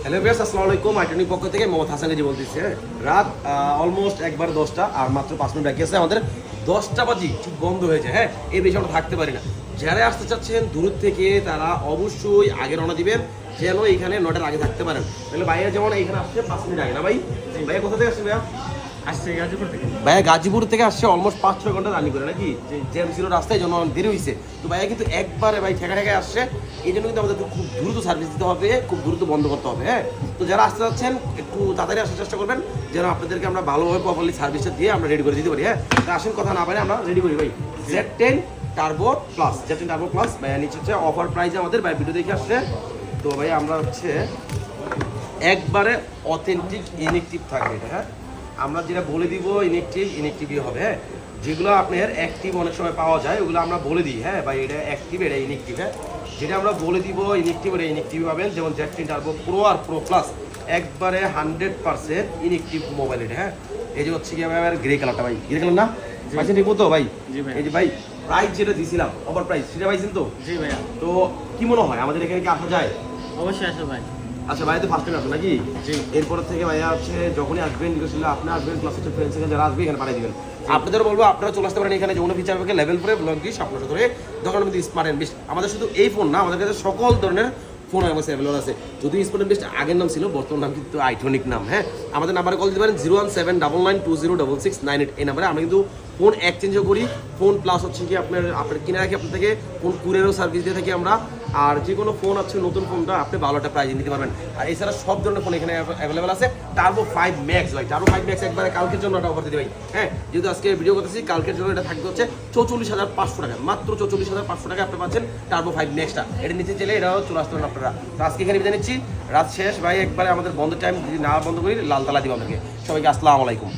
Hello viewers, আসসালামু আলাইকুম। আইটনিক পক্ষ থেকে মোহাম্মদ হাসান গাজী বলতেছি। রাত অলমোস্ট একবার 10টা আর মাত্র 5 মিনিট বাকি আছে আমাদের 10টা বাজি ঠিক বন্ধ হয়েছে। হ্যাঁ, এই বেশি আমরা থাকতে পারি না। যারা আসতে চাচ্ছেন দূর থেকে তারা অবশ্যই আগে রওনা দিবেন, যেন এখানে 9টার আগে থাকতে পারেন। তাহলে ভাইয়া যেমন এখানে আসছে 5 মিনিট আগে না ভাই? ভাইয়া কোথা থেকে আসছে ভাইয়া? আসছে গাজীপুর থেকে। ভাইয়া গাজীপুর থেকে আসছে অলমোস্ট 5-6 ঘন্টা জার্নি করে নাকি, জ্যাম ছিল রাস্তায়, জন্য দেরি হয়েছে। তো ভাইয়া কিন্তু একবারে ভাই ঠেকা ঠেকায় আসছে, এই জন্য কিন্তু আমাদের খুব দ্রুত সার্ভিস দিতে হবে, খুব দ্রুত বন্ধ করতে হবে। হ্যাঁ, তো যারা আসতে যাচ্ছেন একটু তাড়াতাড়ি আসার চেষ্টা করবেন, যেন আপনাদেরকে আমরা ভালোভাবে প্রপারলি সার্ভিসটা দিয়ে আমরা রেডি করে দিতে পারি। হ্যাঁ, তো আসেন কথা না পারে আমরা রেডি করি ভাই। Z10 turbo plus, Z10 turbo plus ভাইয়া নিচে হচ্ছে অফার প্রাইসে আমাদের ভাই ভিডিও দেখে আসছে। তো ভাই আমরা হচ্ছে একবারে অথেন্টিক ইনেকটিভ থাকবে এটা। হ্যাঁ, আমরা যেটা বলে দিব ইনেকটিভই হবে। হ্যাঁ, যেগুলো আপনার অ্যাক্টিভ অনেক সময় পাওয়া যায় ওগুলো আমরা বলে দিই। হ্যাঁ ভাই, এটা অ্যাক্টিভ, এটা ইনেকটিভ। হ্যাঁ, যেটা আমরা বলে দিব ইনেকটিভ, এটা ইনেকটিভ পাবেন। যেমন Z10 টার্বো প্রো আর প্রো প্লাস একবারে 100% ইনেকটিভ মোবাইল এটা। হ্যাঁ, এই যে হচ্ছে কি আমার গ্রে কালারটা ভাই, গ্রে কালার না পাইছেন ঠিক মতো ভাই? এই যে ভাই প্রাইস যেটা দিয়েছিলাম ওভার প্রাইস, সেটা পাইছেন তো? জি ভাইয়া। তো কি মনে হয় আমাদের এখানে কি আসা যায়? অবশ্যই আসো ভাই। আচ্ছা ভাইয়া তো ফার্স্ট টাইম আসবে নাকি? জি। এরপর থেকে ভাইয়া হচ্ছে যখনই আসবেন ছিল আপনি আসবেন, প্লাস হচ্ছে ফ্রেন্ডস যারা আসবে এখানে পাঠিয়ে দিবেন। আপনাদের বলবো আপনারা চলে আসতে পারেন এখানে, যমুনা ফিচার পার্কে লেভেল 4 ব্লক দিয়ে আপনার ধরে দোকানের মধ্যে স্মার্ট অ্যান্ড বেস্ট। আমাদের শুধু এই ফোন না, আমাদের কাছে সকল ধরনের ফোন আমাদের অ্যাভেলেবল আছে। যদি স্মার্ট অ্যান্ড বেস্ট আগের নাম ছিল, বর্তমান নাম কিন্তু আইটনিক নাম। হ্যাঁ, আমাদের নাম্বারে কল দিতে পারেন 01799206668। এই নাম্বারে আমরা কিন্তু ফোন এক্সচেঞ্জও করি, ফোন প্লাস হচ্ছে কি আপনার কিনে রাখি আপনার থেকে, ফোন কুরিয়ারও সার্ভিস দিয়ে থাকি আমরা। আর যে কোনো ফোন আছে নতুন ফোনটা আপনি ভালো একটা প্রাইজে নিতে পারবেন। আর এছাড়া সব ধরনের ফোন এখানে অ্যাভেলেবল আছে। টার্বো 5 ম্যাক্স ভাই, টার্বো 5 ম্যাক্স একবারে কালকের জন্য একটা অফার দিতে ভাই। হ্যাঁ, যেহেতু আজকে ভিডিও করতেছি, কালকের জন্য এটা থাকবে হচ্ছে 44,500 টাকা, মাত্র 44,500 টাকা আপনি পাচ্ছেন টার্বো 5 ম্যাক্সটা। এটা নিতে চাইলে এটাও চলে আসতে পারেন আপনারা। তো আজকে এখানে বিদায় নিচ্ছি, রাত শেষ ভাই, একবারে আমাদের বন্ধের টাইম যদি না বন্ধ করি লাল তালা দিব আপনাকে। সবাইকে আসসালামু আলাইকুম।